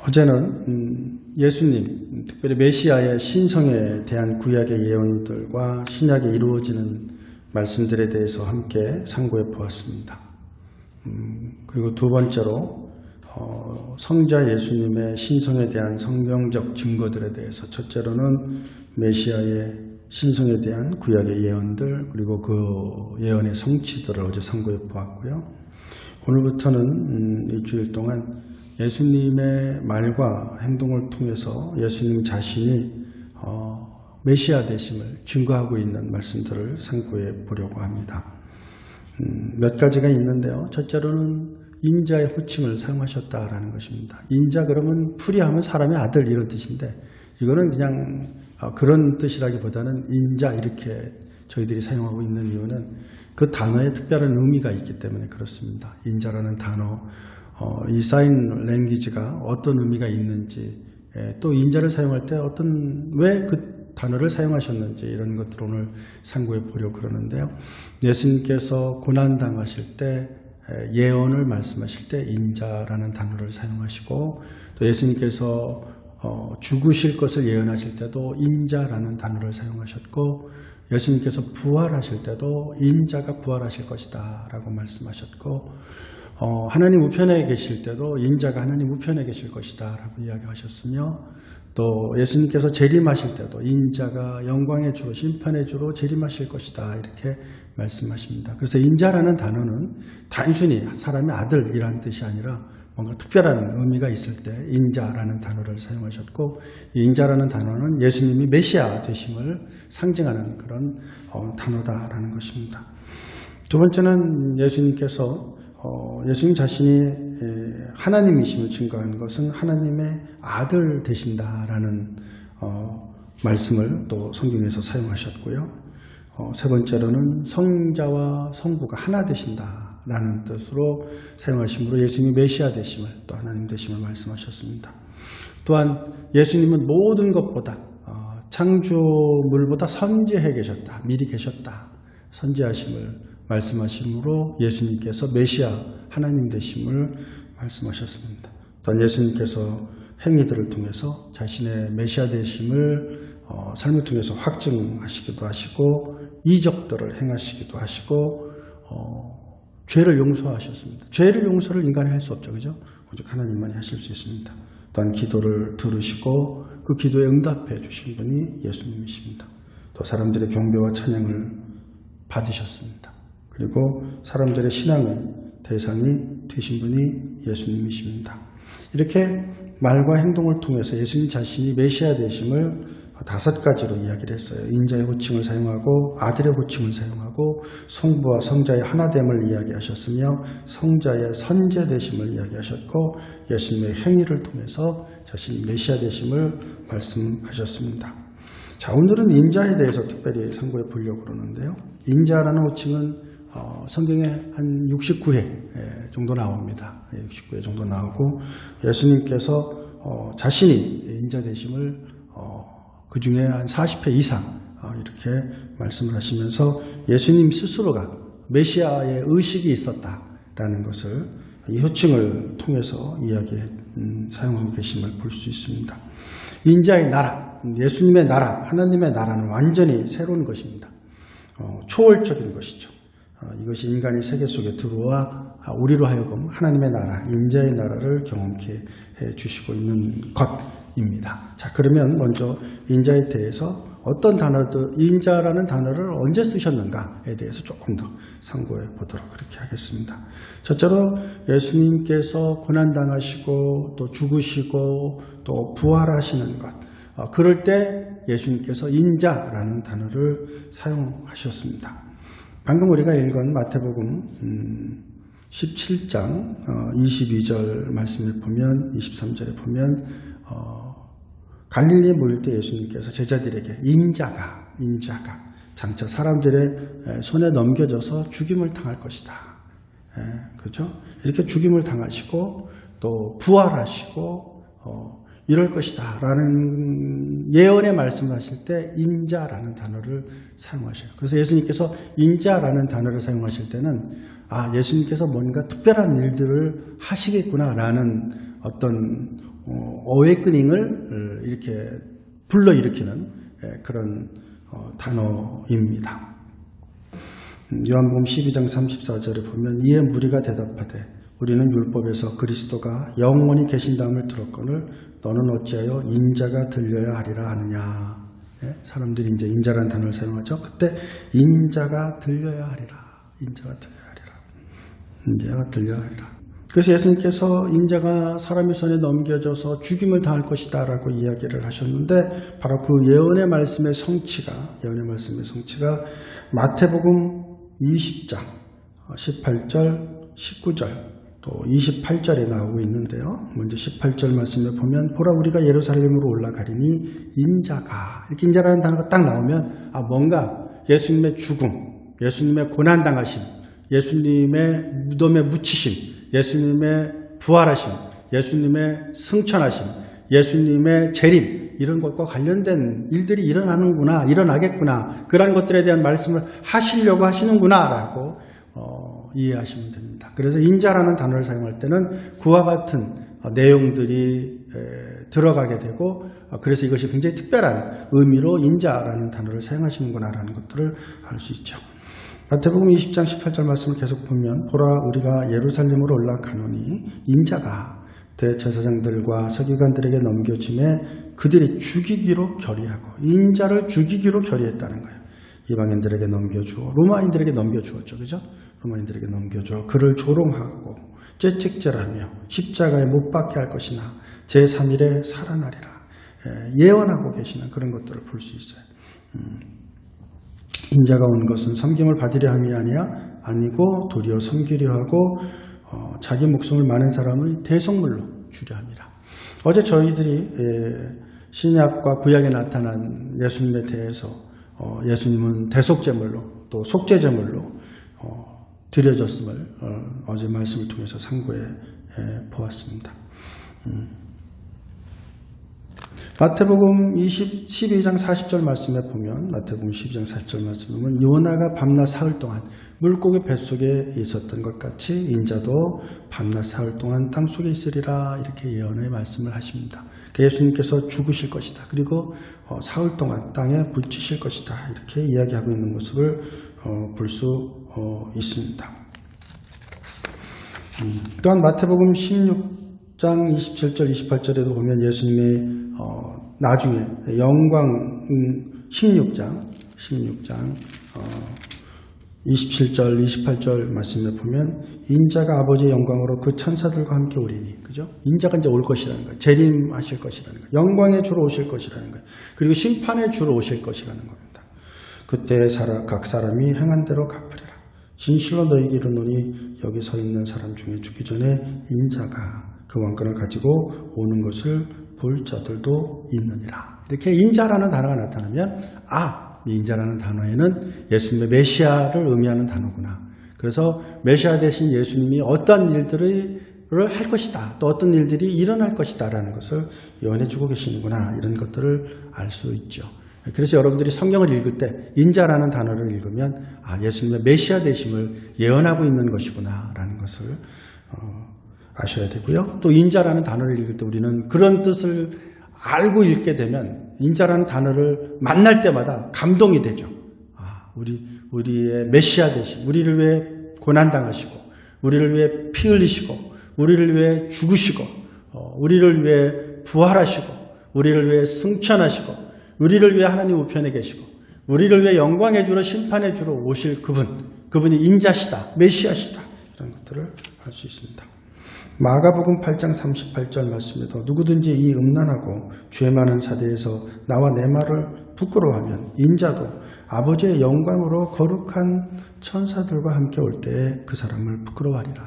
어제는 예수님, 특별히 메시아의 신성에 대한 구약의 예언들과 신약에 이루어지는 말씀들에 대해서 함께 상고해 보았습니다. 그리고 두 번째로 성자 예수님의 신성에 대한 성경적 증거들에 대해서, 첫째로는 메시아의 신성에 대한 구약의 예언들, 그리고 그 예언의 성취들을 어제 상고해 보았고요. 오늘부터는 일주일 동안 예수님의 말과 행동을 통해서 예수님 자신이 메시아 되심을 증거하고 있는 말씀들을 상고해 보려고 합니다. 몇 가지가 있는데요. 첫째로는 인자의 호칭을 사용하셨다라는 것입니다. 인자 그러면 풀이하면 사람의 아들 이런 뜻인데, 이거는 그냥 그런 뜻이라기보다는 인자 이렇게 저희들이 사용하고 있는 이유는 그 단어에 특별한 의미가 있기 때문에 그렇습니다. 인자라는 단어, 이 사인 랭귀지가 어떤 의미가 있는지, 또 인자를 사용할 때 왜 그 단어를 사용하셨는지, 이런 것들을 오늘 상고해 보려고 그러는데요. 예수님께서 고난당하실 때 예언을 말씀하실 때 인자라는 단어를 사용하시고, 또 예수님께서 죽으실 것을 예언하실 때도 인자라는 단어를 사용하셨고, 예수님께서 부활하실 때도 인자가 부활하실 것이다 라고 말씀하셨고, 하나님 우편에 계실 때도 인자가 하나님 우편에 계실 것이다 라고 이야기하셨으며, 또 예수님께서 재림하실 때도 인자가 영광의 주로 심판의 주로 재림하실 것이다 이렇게 말씀하십니다. 그래서 인자라는 단어는 단순히 사람의 아들이라는 뜻이 아니라 뭔가 특별한 의미가 있을 때 인자라는 단어를 사용하셨고, 인자라는 단어는 예수님이 메시아 되심을 상징하는 그런 단어다라는 것입니다. 두 번째는 예수님께서 예수님 자신이 하나님이심을 증거한 것은 하나님의 아들 되신다라는 말씀을 또 성경에서 사용하셨고요. 세 번째로는 성자와 성부가 하나 되신다라는 뜻으로 사용하심으로 예수님이 메시아 되심을, 또 하나님 되심을 말씀하셨습니다. 또한 예수님은 모든 것보다 창조물보다 선지해 계셨다, 미리 계셨다, 선지하심을 말씀하심으로 예수님께서 메시아 하나님 되심을 말씀하셨습니다. 또한 예수님께서 행위들을 통해서 자신의 메시아 되심을 삶을 통해서 확증하시기도 하시고, 이적들을 행하시기도 하시고, 죄를 용서하셨습니다. 죄를 용서를 인간이 할 수 없죠, 그죠? 오직 하나님만이 하실 수 있습니다. 또한 기도를 들으시고 그 기도에 응답해 주신 분이 예수님이십니다. 또 사람들의 경배와 찬양을 받으셨습니다. 그리고 사람들의 신앙의 대상이 되신 분이 예수님이십니다. 이렇게 말과 행동을 통해서 예수님 자신이 메시아 되심을 5가지로 이야기를 했어요. 인자의 호칭을 사용하고, 아들의 호칭을 사용하고, 성부와 성자의 하나됨을 이야기하셨으며, 성자의 선제 되심을 이야기하셨고, 예수님의 행위를 통해서 자신이 메시아 되심을 말씀하셨습니다. 자, 오늘은 인자에 대해서 특별히 상고해 보려고 그러는데요. 인자라는 호칭은 성경에 한 69회 정도 나옵니다. 69회 정도 나오고, 예수님께서 자신이 인자 되심을 그 중에 한 40회 이상 이렇게 말씀을 하시면서 예수님 스스로가 메시아의 의식이 있었다라는 것을 이 호칭을 통해서 사용하고 계심을 볼 수 있습니다. 인자의 나라, 예수님의 나라, 하나님의 나라는 완전히 새로운 것입니다. 초월적인 것이죠. 이것이 인간의 세계 속에 들어와 우리로 하여금 하나님의 나라, 인자의 나라를 경험케 해주시고 있는 것입니다. 자, 그러면 먼저 인자에 대해서 어떤 단어들, 인자라는 단어를 언제 쓰셨는가에 대해서 조금 더 상고해 보도록 그렇게 하겠습니다. 첫째로 예수님께서 고난당하시고 또 죽으시고 또 부활하시는 것, 그럴 때 예수님께서 인자라는 단어를 사용하셨습니다. 방금 우리가 읽은 마태복음 17장 22절 말씀에 보면, 23절에 보면 갈릴리에 모일 때 예수님께서 제자들에게 인자가 장차 사람들의 손에 넘겨져서 죽임을 당할 것이다. 그렇죠? 이렇게 죽임을 당하시고 또 부활하시고 이럴 것이다 라는 예언의 말씀을 하실 때 인자라는 단어를 사용하셔요. 그래서 예수님께서 인자라는 단어를 사용하실 때는 예수님께서 뭔가 특별한 일들을 하시겠구나 라는 어떤 어웨이크닝을 이렇게 불러일으키는 그런 단어입니다. 요한복음 12장 34절에 보면 이에 무리가 대답하되 우리는 율법에서 그리스도가 영원히 계신다함을 들었거늘 너는 어찌하여 인자가 들려야 하리라 하느냐. 사람들이 이제 인자라는 단어를 사용하죠. 그때 인자가 들려야 하리라. 인자가 들려야 하리라. 그래서 예수님께서 인자가 사람의 손에 넘겨져서 죽임을 당할 것이다 라고 이야기를 하셨는데 바로 그 예언의 말씀의 성취가 마태복음 20장 18절 19절 또 28절에 나오고 있는데요. 먼저 18절 말씀에 보면 보라 우리가 예루살렘으로 올라가리니 인자가 이렇게 인자라는 단어가 딱 나오면 뭔가 예수님의 죽음, 예수님의 고난당하심, 예수님의 무덤에 묻히심, 예수님의 부활하심, 예수님의 승천하심, 예수님의 재림 이런 것과 관련된 일들이 일어나겠구나 그런 것들에 대한 말씀을 하시려고 하시는구나 라고 이해하시면 됩니다. 그래서 인자라는 단어를 사용할 때는 그와 같은 내용들이 들어가게 되고 그래서 이것이 굉장히 특별한 의미로 인자라는 단어를 사용하시는구나 라는 것들을 알 수 있죠. 마태복음 20장 18절 말씀을 계속 보면 보라 우리가 예루살렘으로 올라가노니 인자가 대제사장들과 서기관들에게 넘겨짐에 그들이 죽이기로 결의하고 인자를 죽이기로 결의했다는 거예요. 이방인들에게 넘겨주어 로마인들에게 넘겨주었죠. 그죠? 로마인들에게 넘겨줘 그를 조롱하고 채찍질하며 십자가에 못 박게 할 것이나 제3일에 살아나리라. 예언하고 계시는 그런 것들을 볼 수 있어요. 인자가 온 것은 섬김을 받으려 함이 아니고 도리어 섬기려 하고 자기 목숨을 많은 사람의 대속물로 주려 함이라. 어제 저희들이 신약과 구약에 나타난 예수님에 대해서 예수님은 대속제물로 또 속죄제물로 드려졌음을 어제 말씀을 통해서 상고해 보았습니다. 마태복음 12장 40절 말씀에 보면 마태복음 12장 40절 말씀에 보면 요나가 밤낮 사흘 동안 물고기 뱃속에 있었던 것 같이 인자도 밤낮 사흘 동안 땅속에 있으리라 이렇게 예언의 말씀을 하십니다. 예수님께서 죽으실 것이다. 그리고 사흘 동안 땅에 묻히실 것이다. 이렇게 이야기하고 있는 모습을 볼 수 있습니다. 또한 마태복음 16장 27절 28절에도 보면 예수님의 나중에 영광 16장 27절 28절 말씀에 보면 인자가 아버지의 영광으로 그 천사들과 함께 오리니 그죠? 인자가 이제 올 것이라는 거예요. 재림하실 것이라는 거예요. 영광의 주로 오실 것이라는 거예요. 그리고 심판의 주로 오실 것이라는 겁니다. 그때 각 사람이 행한 대로 갚으리라. 진실로 너희에게 이르노니 여기 서 있는 사람 중에 죽기 전에 인자가 그 왕권을 가지고 오는 것을 볼 자들도 있느니라. 이렇게 인자라는 단어가 나타나면 이 인자라는 단어에는 예수님의 메시아를 의미하는 단어구나. 그래서 메시아 대신 예수님이 어떤 일들을 할 것이다. 또 어떤 일들이 일어날 것이다 라는 것을 예언해 주고 계시는구나. 이런 것들을 알 수 있죠. 그래서 여러분들이 성경을 읽을 때 인자라는 단어를 읽으면 예수님의 메시아 되심을 예언하고 있는 것이구나 라는 것을 아셔야 되고요. 또 인자라는 단어를 읽을 때 우리는 그런 뜻을 알고 읽게 되면 인자라는 단어를 만날 때마다 감동이 되죠. 우리의 메시아 되심, 우리를 위해 고난당하시고 우리를 위해 피 흘리시고 우리를 위해 죽으시고 우리를 위해 부활하시고 우리를 위해 승천하시고 우리를 위해 하나님 우편에 계시고 우리를 위해 영광의 주로 심판의 주로 오실 그분이 인자시다, 메시아시다 이런 것들을 알 수 있습니다. 마가복음 8장 38절 말씀에도 누구든지 이 음란하고 죄 많은 사대에서 나와 내 말을 부끄러워하면 인자도 아버지의 영광으로 거룩한 천사들과 함께 올 때에 그 사람을 부끄러워하리라.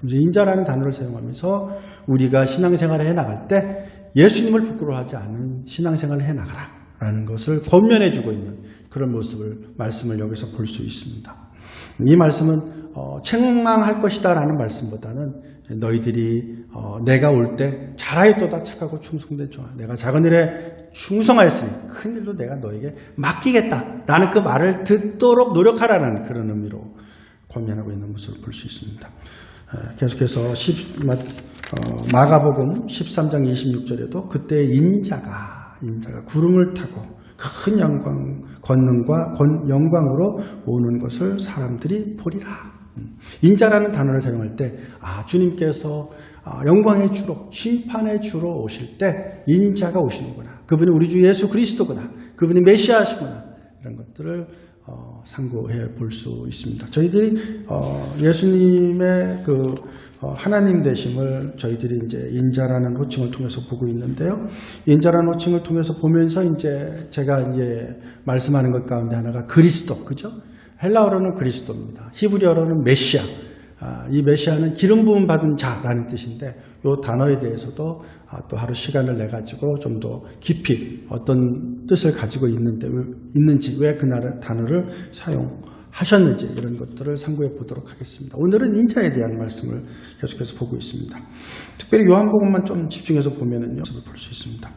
그래서 인자라는 단어를 사용하면서 우리가 신앙생활을 해나갈 때 예수님을 부끄러워하지 않은 신앙생활을 해나가라 라는 것을 권면해 주고 있는 그런 말씀을 여기서 볼 수 있습니다. 이 말씀은 책망할 것이다 라는 말씀보다는 너희들이 내가 올 때 잘하였도다 착하고 충성된 종아 내가 작은 일에 충성하였으니 큰 일도 내가 너에게 맡기겠다 라는 그 말을 듣도록 노력하라는 그런 의미로 권면하고 있는 모습을 볼 수 있습니다. 계속해서 마가복음 13장 26절에도 그때 인자가 구름을 타고 큰 권능과 영광으로 오는 것을 사람들이 보리라. 인자라는 단어를 사용할 때 주님께서 영광의 주로 심판의 주로 오실 때 인자가 오시는구나. 그분이 우리 주 예수 그리스도구나. 그분이 메시아시구나. 이런 것들을 상고해 볼 수 있습니다. 저희들이 예수님의 그 하나님 되심을 저희들이 이제 인자라는 호칭을 통해서 보고 있는데요. 인자라는 호칭을 통해서 보면서 이제 제가 이제 말씀하는 것 가운데 하나가 그리스도, 그죠? 헬라어로는 그리스도입니다. 히브리어로는 메시아. 이 메시아는 기름 부음 받은 자라는 뜻인데 이 단어에 대해서도 또 하루 시간을 내 가지고 좀 더 깊이 어떤 뜻을 가지고 있는지 왜 그 단어를 사용하셨는지 이런 것들을 상고해 보도록 하겠습니다. 오늘은 인자에 대한 말씀을 계속해서 보고 있습니다. 특별히 요한복음만 좀 집중해서 보면은요, 볼 수 있습니다.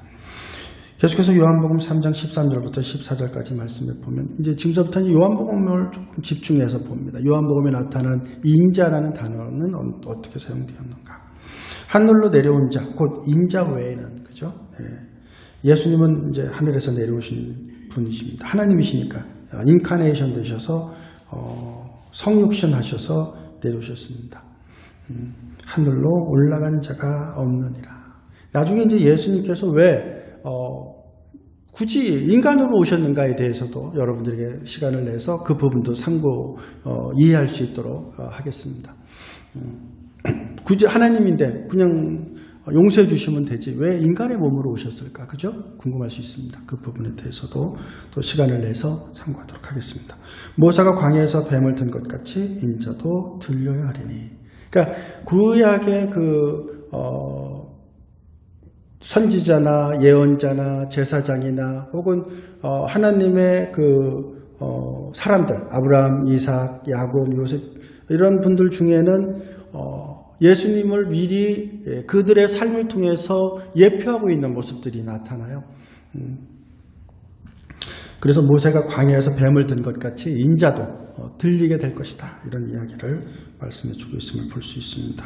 계속해서 요한복음 3장 13절부터 14절까지 말씀을 보면 이제 지금부터는 요한복음을 조금 집중해서 봅니다. 요한복음에 나타난 인자라는 단어는 어떻게 사용되었는가? 하늘로 내려온 자, 곧 인자 외에는, 그죠? 예수님은 이제 하늘에서 내려오신 분이십니다. 하나님이시니까 인카네이션 되셔서 성육신 하셔서 내려오셨습니다. 하늘로 올라간 자가 없느니라. 나중에 이제 예수님께서 왜 굳이 인간으로 오셨는가에 대해서도 여러분들에게 시간을 내서 그 부분도 이해할 수 있도록 하겠습니다. 굳이 하나님인데 그냥 용서해 주시면 되지 왜 인간의 몸으로 오셨을까? 그죠? 궁금할 수 있습니다. 그 부분에 대해서도 또 시간을 내서 상고하도록 하겠습니다. 모세가 광야에서 뱀을 든 것 같이 인자도 들려야 하리니. 그러니까 구약의 선지자나 예언자나 제사장이나 혹은 하나님의 사람들 아브라함, 이삭, 야곱, 요셉 이런 분들 중에는 예수님을 미리 그들의 삶을 통해서 예표하고 있는 모습들이 나타나요. 그래서 모세가 광야에서 뱀을 든 것 같이 인자도 들리게 될 것이다. 이런 이야기를 말씀해 주고 있음을 볼 수 있습니다.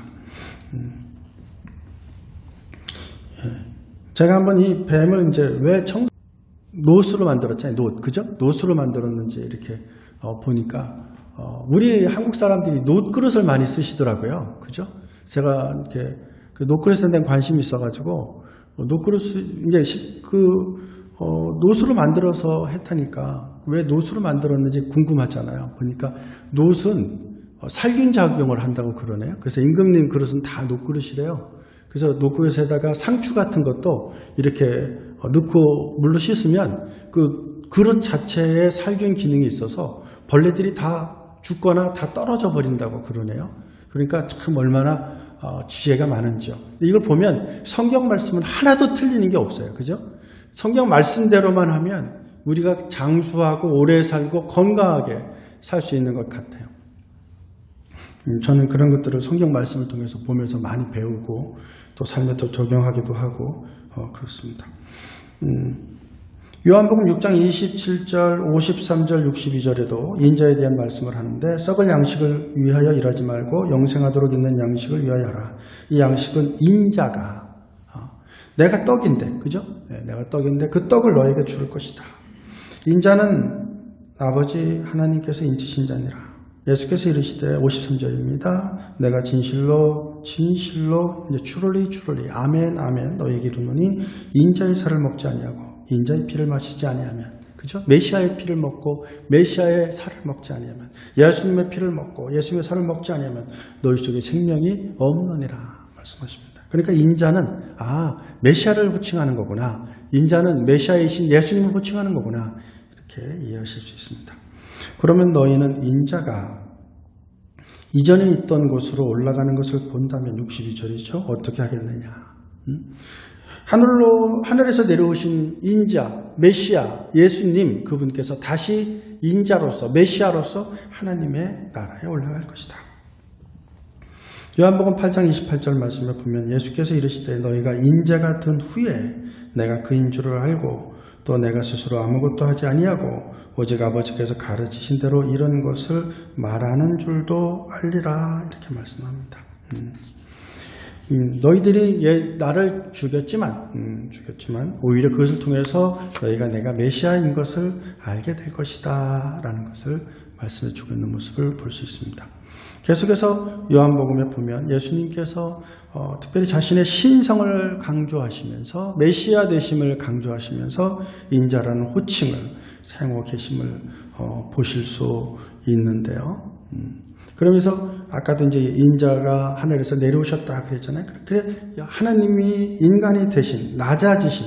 제가 한번 이 뱀을 이제 왜 노수로 만들었잖아요. 그죠? 노수로 만들었는지 이렇게 보니까 우리 한국 사람들이 노그릇을 많이 쓰시더라고요. 그죠? 제가 이렇게 그 노그릇에 대한 관심이 있어가지고 노그릇을 이제 노수로 만들어서 했다니까 왜 노수로 만들었는지 궁금하잖아요. 보니까 노수는 살균 작용을 한다고 그러네요. 그래서 임금님 그릇은 다 노그릇이래요. 그래서 노그릇에다가 상추 같은 것도 이렇게 넣고 물로 씻으면 그 그릇 자체에 살균 기능이 있어서 벌레들이 다 죽거나 다 떨어져 버린다고 그러네요. 그러니까 참 얼마나 지혜가 많은지요. 이걸 보면 성경 말씀은 하나도 틀리는 게 없어요. 그죠? 성경 말씀대로만 하면 우리가 장수하고 오래 살고 건강하게 살 수 있는 것 같아요. 저는 그런 것들을 성경 말씀을 통해서 보면서 많이 배우고 또 삶에 또 적용하기도 하고 그렇습니다. 요한복음 6장 27절, 53절, 62절에도 인자에 대한 말씀을 하는데 썩을 양식을 위하여 일하지 말고 영생하도록 있는 양식을 위하여 하라. 이 양식은 인자가 내가 떡인데, 그죠? 네, 내가 떡인데 그 떡을 너에게 줄 것이다. 인자는 아버지 하나님께서 인치신 자니라. 예수께서 이르시되 53절입니다. 내가 진실로 이제 truly 아멘 아멘 너에게 이르노니 인자의 살을 먹지 아니하고 인자의 피를 마시지 아니하면, 그죠? 메시아의 피를 먹고 메시아의 살을 먹지 아니하면, 예수님의 피를 먹고 예수님의 살을 먹지 아니하면 너희 속에 생명이 없느니라 말씀하십니다. 그러니까 인자는 메시아를 호칭하는 거구나. 인자는 메시아이신 예수님을 호칭하는 거구나. 이렇게 이해하실 수 있습니다. 그러면 너희는 인자가 이전에 있던 곳으로 올라가는 것을 본다면 62절이죠. 어떻게 하겠느냐. 하늘에서 내려오신 인자, 메시아, 예수님 그분께서 다시 인자로서, 메시아로서 하나님의 나라에 올라갈 것이다. 요한복음 8장 28절 말씀에 보면 예수께서 이르시되 너희가 인자가 든 후에 내가 그인 줄을 알고 또 내가 스스로 아무것도 하지 아니하고 오직 아버지께서 가르치신 대로 이런 것을 말하는 줄도 알리라 이렇게 말씀합니다. 너희들이 나를 죽였지만 오히려 그것을 통해서 너희가 내가 메시아인 것을 알게 될 것이다 라는 것을 말씀해 주고 있는 모습을 볼 수 있습니다. 계속해서 요한복음에 보면 예수님께서 특별히 자신의 신성을 강조하시면서 메시아 되심을 강조하시면서 인자라는 호칭을 사용하고 계심을 보실 수 있는데요. 그러면서 아까도 이제 인자가 하늘에서 내려오셨다 그랬잖아요. 그래 하나님이 인간이 되신 낮아지신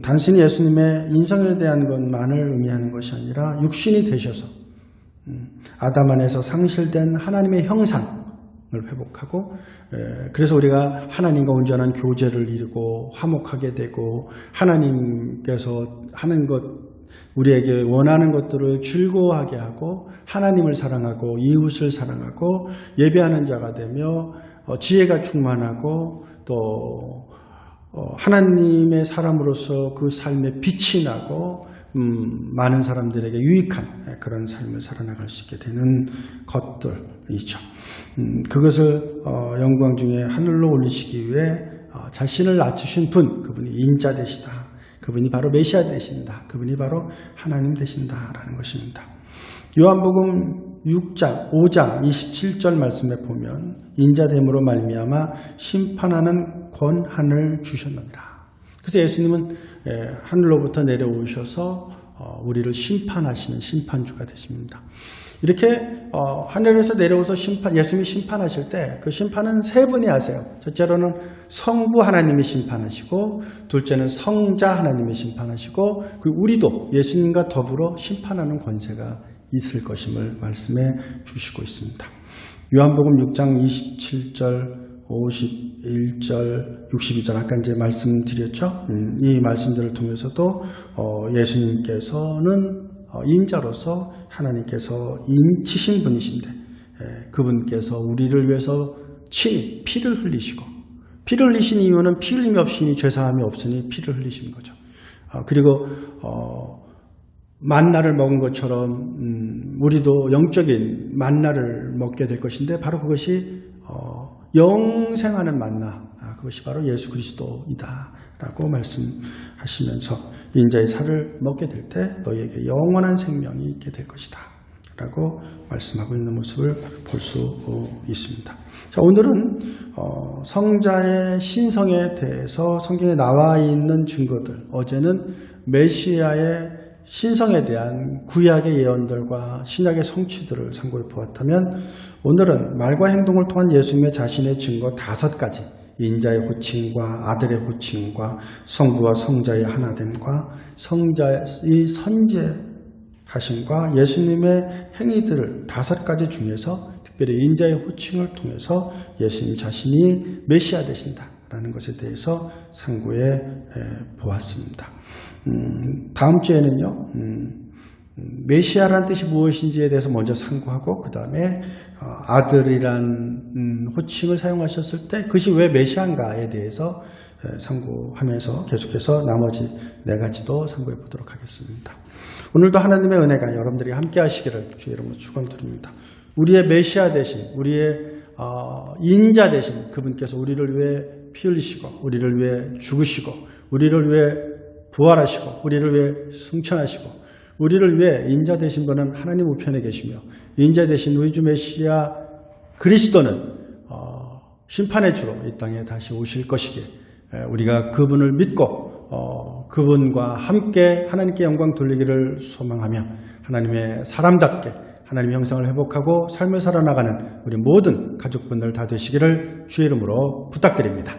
단순히 예수님의 인성에 대한 것만을 의미하는 것이 아니라 육신이 되셔서 아담 안에서 상실된 하나님의 형상을 회복하고 그래서 우리가 하나님과 온전한 교제를 이루고 화목하게 되고 하나님께서 하는 것 우리에게 원하는 것들을 즐거워하게 하고 하나님을 사랑하고 이웃을 사랑하고 예배하는 자가 되며 지혜가 충만하고 또 하나님의 사람으로서 그 삶에 빛이 나고 많은 사람들에게 유익한 그런 삶을 살아나갈 수 있게 되는 것들이죠. 그것을 영광 중에 하늘로 올리시기 위해 자신을 낮추신 분, 그분이 인자 되시다. 그분이 바로 메시아 되신다. 그분이 바로 하나님 되신다라는 것입니다. 요한복음 5장 27절 말씀에 보면 인자됨으로 말미암아 심판하는 권한을 주셨느니라. 그래서 예수님은 하늘로부터 내려오셔서 우리를 심판하시는 심판주가 되십니다. 이렇게 하늘에서 내려오서 예수님이 심판하실 때 그 심판은 세 분이 하세요. 첫째로는 성부 하나님이 심판하시고 둘째는 성자 하나님이 심판하시고 우리도 예수님과 더불어 심판하는 권세가 있을 것임을 말씀해 주시고 있습니다. 요한복음 6장 27절 51절, 62절 아까 이제 말씀드렸죠. 이 말씀들을 통해서도 예수님께서는 인자로서 하나님께서 인치신 분이신데 그분께서 우리를 위해서 친히 피를 흘리시고 피를 흘리신 이유는 피 흘림이 없으니 죄사함이 없으니 피를 흘리신 거죠. 그리고 만나를 먹은 것처럼 우리도 영적인 만나를 먹게 될 것인데 바로 그것이 영생하는 만나, 그것이 바로 예수 그리스도이다 라고 말씀하시면서 인자의 살을 먹게 될 때 너희에게 영원한 생명이 있게 될 것이다 라고 말씀하고 있는 모습을 볼 수 있습니다. 자, 오늘은 성자의 신성에 대해서 성경에 나와 있는 증거들, 어제는 메시아의 신성에 대한 구약의 예언들과 신약의 성취들을 참고해 보았다면 오늘은 말과 행동을 통한 예수님의 자신의 증거 5가지, 인자의 호칭과 아들의 호칭과 성부와 성자의 하나됨과 성자의 선지하심과 예수님의 행위들을 5가지 중에서 특별히 인자의 호칭을 통해서 예수님 자신이 메시아 되신다라는 것에 대해서 상고해 보았습니다. 다음 주에는요, 메시아란 뜻이 무엇인지에 대해서 먼저 상고하고 그 다음에 아들이란 호칭을 사용하셨을 때 그것이 왜 메시아인가에 대해서 상고하면서 계속해서 나머지 4가지도 상고해 보도록 하겠습니다. 오늘도 하나님의 은혜가 여러분들이 함께 하시기를 주의 이름으로 축원드립니다. 우리의 메시아 되신, 우리의 인자 되신 그분께서 우리를 위해 피 흘리시고 우리를 위해 죽으시고 우리를 위해 부활하시고 우리를 위해 승천하시고 우리를 위해 인자 되신 분은 하나님 우편에 계시며 인자 되신 우리 주 메시아 그리스도는 심판의 주로 이 땅에 다시 오실 것이기에 우리가 그분을 믿고 그분과 함께 하나님께 영광 돌리기를 소망하며 하나님의 사람답게 하나님의 형상을 회복하고 삶을 살아나가는 우리 모든 가족분들 다 되시기를 주의 이름으로 부탁드립니다.